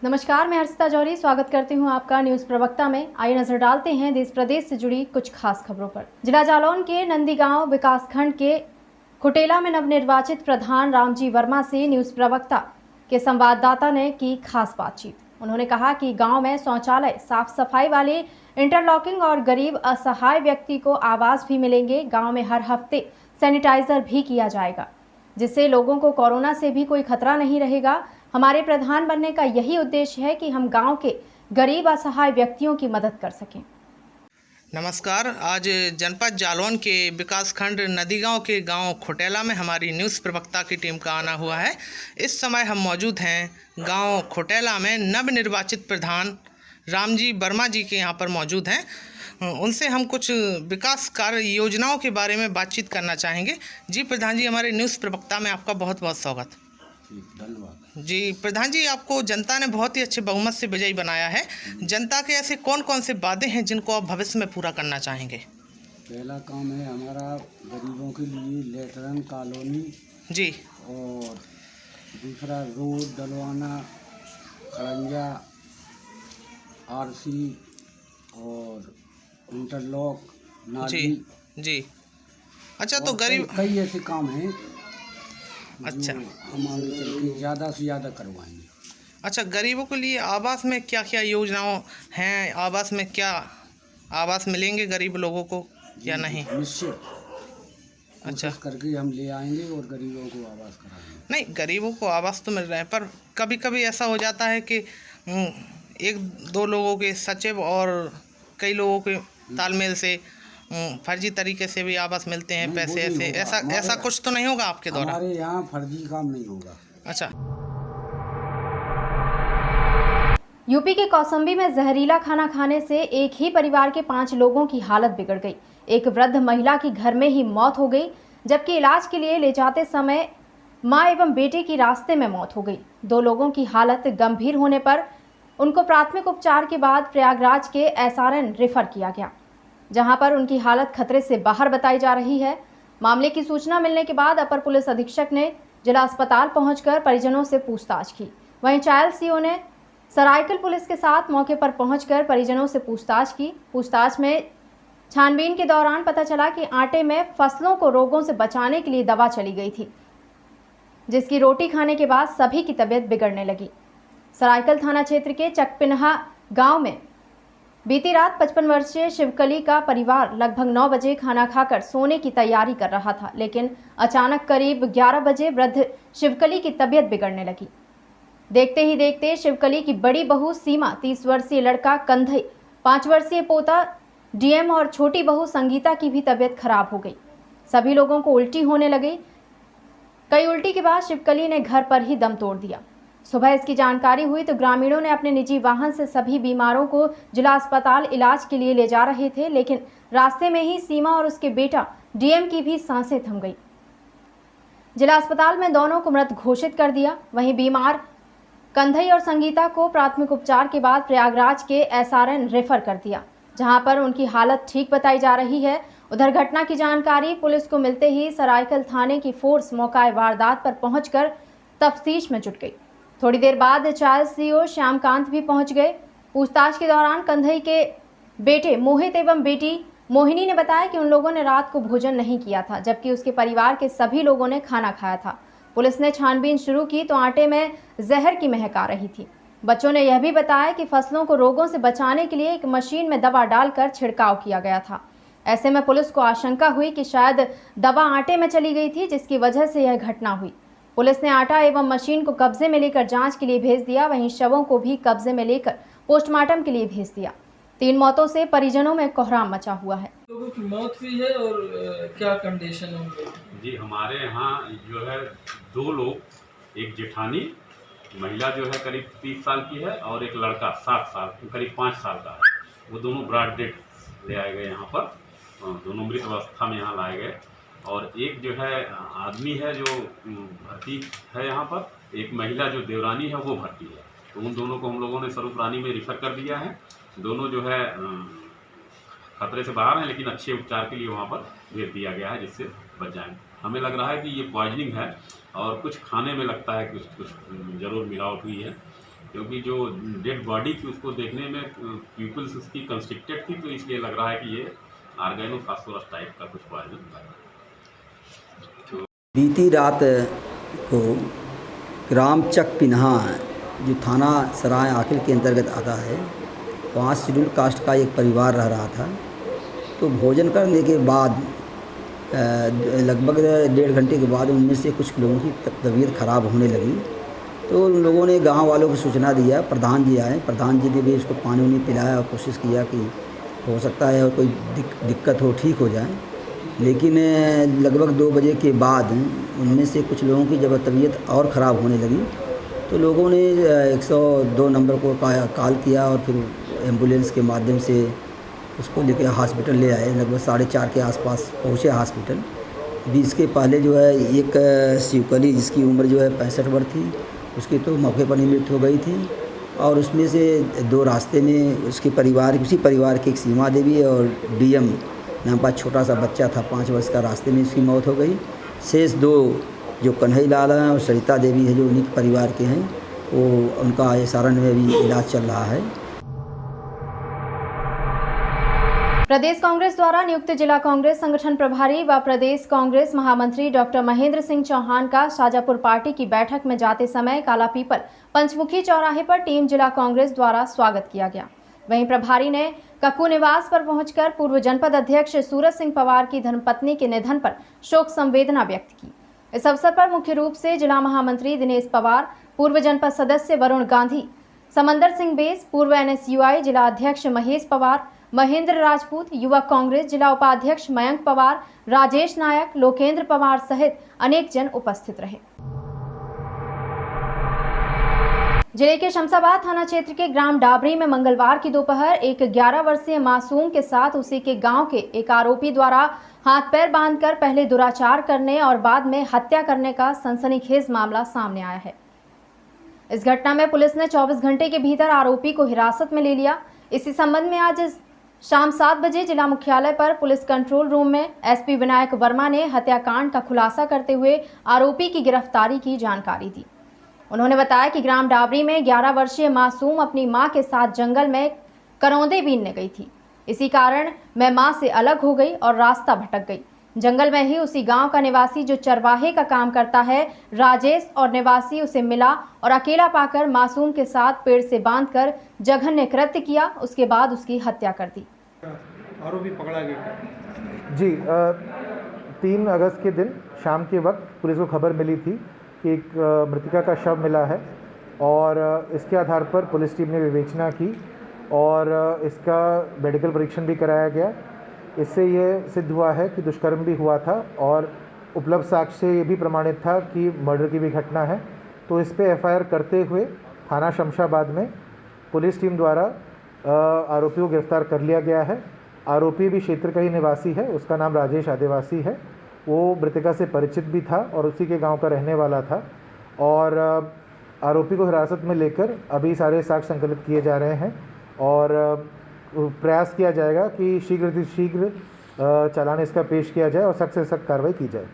नमस्कार, मैं हर्षिता जौहरी स्वागत करती हूं आपका न्यूज प्रवक्ता में। आइए नजर डालते हैं देश प्रदेश से जुड़ी कुछ खास खबरों पर। जिला जालौन के नंदीगांव विकासखंड के खुटेला में नवनिर्वाचित प्रधान रामजी वर्मा से न्यूज प्रवक्ता के संवाददाता ने की खास बातचीत। उन्होंने कहा कि गांव में शौचालय, साफ सफाई वाले इंटरलॉकिंग और गरीब असहाय व्यक्ति को आवास भी मिलेंगे। गाँव में हर हफ्ते सैनिटाइजर भी किया जाएगा, जिससे लोगों को कोरोना से भी कोई खतरा नहीं रहेगा। हमारे प्रधान बनने का यही उद्देश्य है कि हम गांव के गरीब असहाय व्यक्तियों की मदद कर सकें। नमस्कार। आज जनपद जालौन के विकासखंड नदीगांव के गांव खुटेला में हमारी न्यूज़ प्रवक्ता की टीम का आना हुआ है। इस समय हम मौजूद हैं गांव खुटेला में नवनिर्वाचित प्रधान रामजी वर्मा जी के यहाँ पर मौजूद हैं। उनसे हम कुछ विकास कार्य योजनाओं के बारे में बातचीत करना चाहेंगे। जी प्रधान जी, हमारे न्यूज़ प्रवक्ता में आपका बहुत बहुत स्वागत। धन्यवाद। जी प्रधान जी, आपको जनता ने बहुत ही अच्छे बहुमत से विजयी बनाया है। जनता के ऐसे कौन कौन से वादे हैं जिनको आप भविष्य में पूरा करना चाहेंगे? पहला काम है हमारा गरीबों के लिए लेटरन कॉलोनी जी, और दूसरा रोड डलवाना, खड़ंजा, आरसी और इंटरलॉक, नाली। जी जी। अच्छा, तो गरीब कई ऐसे काम हैं अच्छा हम आगे चल के ज़्यादा से ज़्यादा करवाएंगे। अच्छा, गरीबों के लिए आवास में क्या क्या योजनाओं हैं? आवास में क्या आवास मिलेंगे गरीब लोगों को या नहीं? निश्चित अच्छा, कोशिश करके हम ले आएंगे और गरीबों को आवास कराएंगे। नहीं, गरीबों को आवास तो मिल रहे हैं, पर कभी कभी ऐसा हो जाता है कि एक दो लोगों के सचिव और कई लोगों के तालमेल से फर्जी तरीके से भी आवास मिलते हैं, पैसे ऐसा कुछ तो नहीं होगा आपके द्वारा? हमारे यहाँ फर्जी काम नहीं होगा। अच्छा। यूपी के कौसंबी में जहरीला खाना खाने से एक ही परिवार के 5 लोगों की हालत बिगड़ गई। एक वृद्ध महिला की घर में ही मौत हो गई, जबकि इलाज के लिए ले जाते समय मां एवं बेटे की रास्ते में मौत हो गई। 2 लोगों की हालत गंभीर होने पर उनको प्राथमिक उपचार के बाद प्रयागराज के SRN रेफर किया गया, जहां पर उनकी हालत खतरे से बाहर बताई जा रही है। मामले की सूचना मिलने के बाद अपर पुलिस अधीक्षक ने जिला अस्पताल पहुंचकर परिजनों से पूछताछ की। वहीं चायल सीओ ने सरायकल पुलिस के साथ मौके पर पहुंचकर परिजनों से पूछताछ की। पूछताछ में छानबीन के दौरान पता चला कि आटे में फसलों को रोगों से बचाने के लिए दवा चली गई थी, जिसकी रोटी खाने के बाद सभी की तबीयत बिगड़ने लगी। सरायकल थाना क्षेत्र के चकपिन्हा गांव में बीती रात 55 वर्षीय शिवकली का परिवार लगभग 9 बजे खाना खाकर सोने की तैयारी कर रहा था, लेकिन अचानक करीब 11 बजे वृद्ध शिवकली की तबीयत बिगड़ने लगी। देखते ही देखते शिवकली की बड़ी बहू सीमा, 30 वर्षीय लड़का कंधई, 5 वर्षीय पोता DM और छोटी बहू संगीता की भी तबीयत खराब हो गई। सभी लोगों को उल्टी होने लगी। कई उल्टी के बाद शिवकली ने घर पर ही दम तोड़ दिया। सुबह इसकी जानकारी हुई तो ग्रामीणों ने अपने निजी वाहन से सभी बीमारों को जिला अस्पताल इलाज के लिए ले जा रहे थे, लेकिन रास्ते में ही सीमा और उसके बेटा DM की भी सांसें थम गई। जिला अस्पताल में दोनों को मृत घोषित कर दिया। वहीं बीमार कंधई और संगीता को प्राथमिक उपचार के बाद प्रयागराज के SRN रेफर कर दिया, जहां पर उनकी हालत ठीक बताई जा रही है। उधर घटना की जानकारी पुलिस को मिलते ही सरायकल थाने की फोर्स मौका वारदात पर पहुंचकर तफ्तीश में जुट गई। थोड़ी देर बाद चायल सीओ श्यामकांत भी पहुंच गए। पूछताछ के दौरान कंधई के बेटे मोहित एवं बेटी मोहिनी ने बताया कि उन लोगों ने रात को भोजन नहीं किया था, जबकि उसके परिवार के सभी लोगों ने खाना खाया था। पुलिस ने छानबीन शुरू की तो आटे में जहर की महक आ रही थी। बच्चों ने यह भी बताया कि फसलों को रोगों से बचाने के लिए एक मशीन में दवा डालकर छिड़काव किया गया था। ऐसे में पुलिस को आशंका हुई कि शायद दवा आटे में चली गई थी, जिसकी वजह से यह घटना हुई। पुलिस ने आटा एवं मशीन को कब्जे में लेकर जांच के लिए भेज दिया। वहीं शवों को भी कब्जे में लेकर पोस्टमार्टम के लिए भेज दिया। 3 मौतों से परिजनों में कोहराम मचा हुआ है। लोगों की मौत हुई है और क्या कंडीशन है उनकी? जी, हमारे यहाँ जो है 2 लोग, एक जेठानी महिला जो है करीब 30 साल की है और एक लड़का 7 साल करीब 5 साल का है। वो दोनों ब्रॉड डेड ले आए गए यहाँ पर, दोनों मृत अवस्था में यहाँ लाए गए। और एक जो है आदमी है जो भर्ती है यहाँ पर, एक महिला जो देवरानी है वो भर्ती है। तो उन दोनों को हम लोगों ने स्वरूप रानी में रिफ़र कर दिया है। दोनों जो है खतरे से बाहर हैं, लेकिन अच्छे उपचार के लिए वहाँ पर भेज दिया गया है जिससे बच जाएँ। हमें लग रहा है कि ये पॉइजनिंग है और कुछ खाने में लगता है कि कुछ ज़रूर मिलावट हुई है। क्योंकि जो डेड बॉडी थी उसको देखने में प्यूपिल्स उसकी कंस्ट्रिक्टेड थी, तो इसलिए लग रहा है कि ये ऑर्गेनोफॉस्फोरस टाइप का कुछ पॉइजन लग रहा है। बीती रात को ग्राम चक पिन्हा जो थाना सराय आकिल के अंतर्गत आता है, वहाँ शेड्यूल कास्ट का एक परिवार रह रहा था। तो भोजन करने के बाद लगभग 1.5 घंटे के बाद उनमें से कुछ लोगों की तबीयत ख़राब होने लगी। तो उन लोगों ने गांव वालों को सूचना दिया, प्रधान जी आए, प्रधान जी ने भी उसको पानी उनी पिलाया और कोशिश किया कि हो सकता है और कोई दिक्कत हो, ठीक हो जाए। लेकिन लगभग 2 बजे के बाद उनमें से कुछ लोगों की जब तबीयत और ख़राब होने लगी तो लोगों ने 102 नंबर को कॉल किया और फिर एम्बुलेंस के माध्यम से उसको लेकर हॉस्पिटल ले आए। लगभग 4:30 के आसपास पहुँचे हॉस्पिटल। 20 के पहले जो है एक शिवकली जिसकी उम्र जो है 65 वर्ष थी, उसकी तो मौके पर ही मृत्यु हो गई थी। और उसमें से 2 रास्ते में उसी परिवार की एक सीमा देवी और DM नाम का छोटा सा बच्चा था 5 वर्ष का, रास्ते में उसकी मौत हो गई। शेष 2 जो कन्हई लाल हैं और सरिता देवी है जो उन्हीं के परिवार के हैं, वो उनका सारण में भी इलाज चल रहा है। प्रदेश कांग्रेस द्वारा नियुक्त जिला कांग्रेस संगठन प्रभारी व प्रदेश कांग्रेस महामंत्री डॉक्टर महेंद्र सिंह चौहान का शाजापुर पार्टी की बैठक में जाते समय काला पीपल पंचमुखी चौराहे पर टीम जिला कांग्रेस द्वारा स्वागत किया गया। वहीं प्रभारी ने कक्कू निवास पर पहुंचकर पूर्व जनपद अध्यक्ष सूरज सिंह पवार की धर्मपत्नी के निधन पर शोक संवेदना व्यक्त की। इस अवसर पर मुख्य रूप से जिला महामंत्री दिनेश पवार, पूर्व जनपद सदस्य वरुण गांधी, समंदर सिंह बेस, पूर्व NSUI जिला अध्यक्ष महेश पवार, महेंद्र राजपूत, युवक कांग्रेस जिला उपाध्यक्ष मयंक पवार, राजेश नायक, लोकेंद्र पवार सहित अनेक जन उपस्थित रहे। जिले के शमशाबाद थाना क्षेत्र के ग्राम डाबरी में मंगलवार की दोपहर एक 11 वर्षीय मासूम के साथ उसी के गांव के एक आरोपी द्वारा हाथ पैर बांधकर पहले दुराचार करने और बाद में हत्या करने का सनसनीखेज मामला सामने आया है। इस घटना में पुलिस ने 24 घंटे के भीतर आरोपी को हिरासत में ले लिया। इसी संबंध में आज शाम 7 बजे जिला मुख्यालय पर पुलिस कंट्रोल रूम में SP विनायक वर्मा ने हत्याकांड का खुलासा करते हुए आरोपी की गिरफ्तारी की जानकारी दी। उन्होंने बताया कि ग्राम डाबरी में 11 वर्षीय मासूम अपनी मां के साथ जंगल में करौंदे बीनने गई थी। इसी कारण मैं मां से अलग हो गई और रास्ता भटक गई। जंगल में ही उसी गांव का निवासी जो चरवाहे का काम करता है, राजेश और निवासी उसे मिला और अकेला पाकर मासूम के साथ पेड़ से बांधकर जघन्य कृत्य किया। उसके बाद उसकी हत्या कर दी। आरोपी पकड़ा गया जी। 3 अगस्त के दिन शाम के वक्त पुलिस को खबर मिली थी कि एक मृतिका का शव मिला है और इसके आधार पर पुलिस टीम ने विवेचना की और इसका मेडिकल परीक्षण भी कराया गया। इससे ये सिद्ध हुआ है कि दुष्कर्म भी हुआ था और उपलब्ध साक्ष्य से ये भी प्रमाणित था कि मर्डर की भी घटना है। तो इस पे FIR करते हुए थाना शमशाबाद में पुलिस टीम द्वारा आरोपी को गिरफ्तार कर लिया गया है। आरोपी भी क्षेत्र का ही निवासी है, उसका नाम राजेश आदिवासी है। वो मृतिका से परिचित भी था और उसी के गांव का रहने वाला था और आरोपी को हिरासत में लेकर अभी सारे साक्ष्य संकलित किए जा रहे हैं और प्रयास किया जाएगा कि शीघ्र से शीघ्र चालान इसका पेश किया जाए और सख्त से सख्त कार्रवाई की जाए।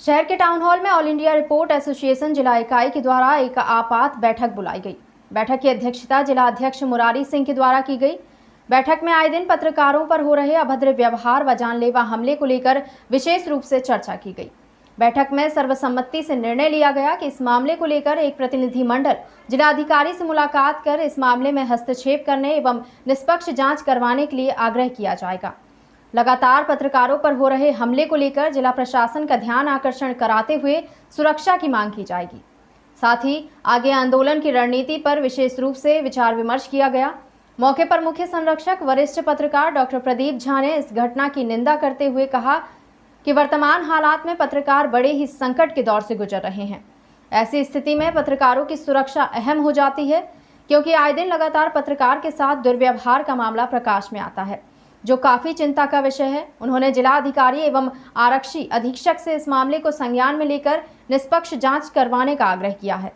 शहर के टाउन हॉल में ऑल इंडिया रिपोर्ट एसोसिएशन जिला इकाई के द्वारा एक आपात बैठक बुलाई गई। बैठक की अध्यक्षता जिला अध्यक्ष मुरारी सिंह के द्वारा की गई। बैठक में आए दिन पत्रकारों पर हो रहे अभद्र व्यवहार व जानलेवा हमले को लेकर विशेष रूप से चर्चा की गई। बैठक में सर्वसम्मति से निर्णय लिया गया कि इस मामले को लेकर एक प्रतिनिधि मंडल जिलाधिकारी से मुलाकात कर इस मामले में हस्तक्षेप करने एवं निष्पक्ष जांच करवाने के लिए आग्रह किया जाएगा। लगातार पत्रकारों पर हो रहे हमले को लेकर जिला प्रशासन का ध्यान आकर्षण कराते हुए सुरक्षा की मांग की जाएगी। साथ ही आगे आंदोलन की रणनीति पर विशेष रूप से विचार विमर्श किया गया। मौके पर मुख्य संरक्षक वरिष्ठ पत्रकार डॉक्टर प्रदीप झा ने इस घटना की निंदा करते हुए कहा कि वर्तमान हालात में पत्रकार बड़े ही संकट के दौर से गुजर रहे हैं। ऐसी स्थिति में पत्रकारों की सुरक्षा अहम हो जाती है, क्योंकि आए दिन लगातार पत्रकार के साथ दुर्व्यवहार का मामला प्रकाश में आता है, जो काफी चिंता का विषय है। उन्होंने जिलाधिकारी एवं आरक्षी अधीक्षक से इस मामले को संज्ञान में लेकर निष्पक्ष जांच करवाने का आग्रह किया है।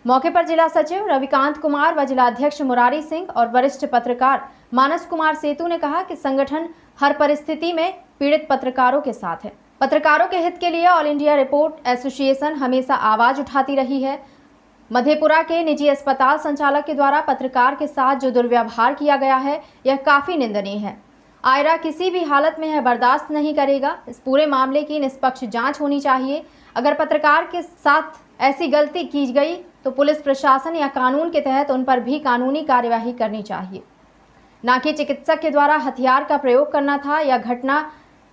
मौके पर जिला सचिव रविकांत कुमार व जिला अध्यक्ष मुरारी सिंह और वरिष्ठ पत्रकार मानस कुमार सेतु ने कहा कि संगठन हर परिस्थिति में पीड़ित पत्रकारों के साथ है। पत्रकारों के हित के लिए ऑल इंडिया रिपोर्ट एसोसिएशन हमेशा आवाज उठाती रही है। मधेपुरा के निजी अस्पताल संचालक के द्वारा पत्रकार के साथ जो दुर्व्यवहार किया गया है, यह काफी निंदनीय है। आयरा किसी भी हालत में यह बर्दाश्त नहीं करेगा। इस पूरे मामले की निष्पक्ष जांच होनी चाहिए। अगर पत्रकार के साथ ऐसी गलती की गई तो पुलिस प्रशासन या कानून के तहत उन पर भी कानूनी कार्यवाही करनी चाहिए। न कि चिकित्सक के द्वारा हथियार का प्रयोग करना था। यह घटना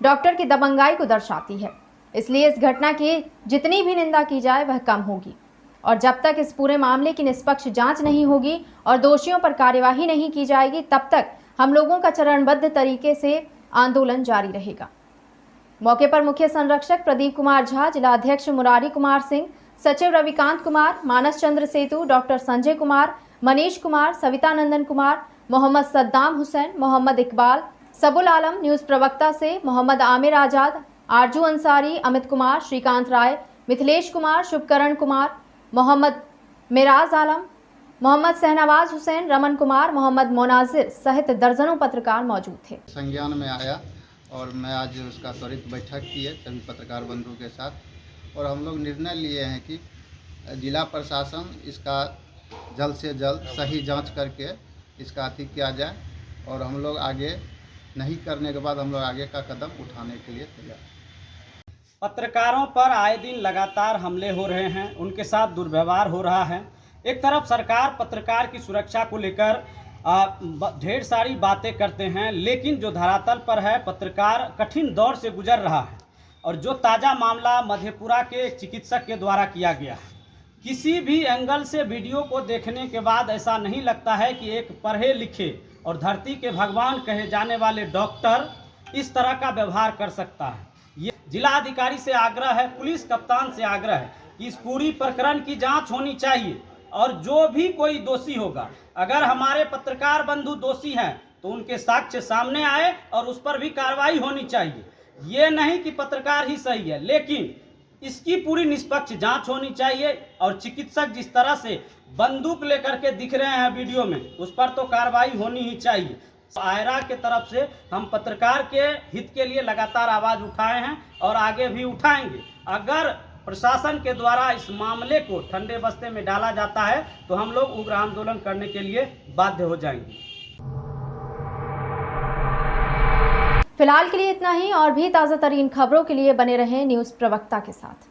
डॉक्टर की दबंगाई को दर्शाती है। इसलिए इस घटना की जितनी भी निंदा की जाए वह कम होगी। और जब तक इस पूरे मामले की निष्पक्ष जांच नहीं होगी और दोषियों पर कार्यवाही नहीं की जाएगी, तब तक हम लोगों का चरणबद्ध तरीके से आंदोलन जारी रहेगा। मौके पर मुख्य संरक्षक प्रदीप कुमार झा, जिला अध्यक्ष मुरारी कुमार सिंह, सचिव रविकांत कुमार, मानस चंद्र सेतु, डॉक्टर संजय कुमार, मनीष कुमार, सविता नंदन कुमार, मोहम्मद सद्दाम हुसैन, मोहम्मद इकबाल, सबुल आलम, न्यूज़ प्रवक्ता से मोहम्मद आमिर आज़ाद, आरजू अंसारी, अमित कुमार, श्रीकांत राय, मिथिलेश कुमार, शुभकरण कुमार, मोहम्मद मिराज आलम, मोहम्मद सहनवाज हुसैन, रमन कुमार, मोहम्मद मोनाजिर सहित दर्जनों पत्रकार मौजूद थे। संज्ञान में आया और मैं आज उसका त्वरित बैठक की है सभी पत्रकार बंधुओं के साथ, और हम लोग निर्णय लिए हैं कि जिला प्रशासन इसका जल्द से जल्द सही जांच करके इसका अति किया जाए, और हम लोग आगे नहीं करने के बाद हम लोग आगे का कदम उठाने के लिए तैयार। पत्रकारों पर आए दिन लगातार हमले हो रहे हैं, उनके साथ दुर्व्यवहार हो रहा है। एक तरफ सरकार पत्रकार की सुरक्षा को लेकर ढेर सारी बातें करते हैं, लेकिन जो धरातल पर है पत्रकार कठिन दौर से गुजर रहा है। और जो ताज़ा मामला मधेपुरा के एक चिकित्सक के द्वारा किया गया है, किसी भी एंगल से वीडियो को देखने के बाद ऐसा नहीं लगता है कि एक पढ़े लिखे और धरती के भगवान कहे जाने वाले डॉक्टर इस तरह का व्यवहार कर सकता है। ये जिला अधिकारी से आग्रह है, पुलिस कप्तान से आग्रह है कि इस पूरी प्रकरण की जांच होनी चाहिए, और जो भी कोई दोषी होगा, अगर हमारे पत्रकार बंधु दोषी हैं तो उनके साक्ष्य सामने आए और उस पर भी कार्रवाई होनी चाहिए। ये नहीं कि पत्रकार ही सही है, लेकिन इसकी पूरी निष्पक्ष जांच होनी चाहिए। और चिकित्सक जिस तरह से बंदूक लेकर के दिख रहे हैं वीडियो में, उस पर तो कार्रवाई होनी ही चाहिए। आयरा के तरफ से हम पत्रकार के हित के लिए लगातार आवाज़ उठाए हैं और आगे भी उठाएंगे। अगर प्रशासन के द्वारा इस मामले को ठंडे बस्ते में डाला जाता है तो हम लोग उग्र आंदोलन करने के लिए बाध्य हो जाएंगे। फिलहाल के लिए इतना ही, और भी ताज़ा तरीन खबरों के लिए बने रहें न्यूज़ प्रवक्ता के साथ।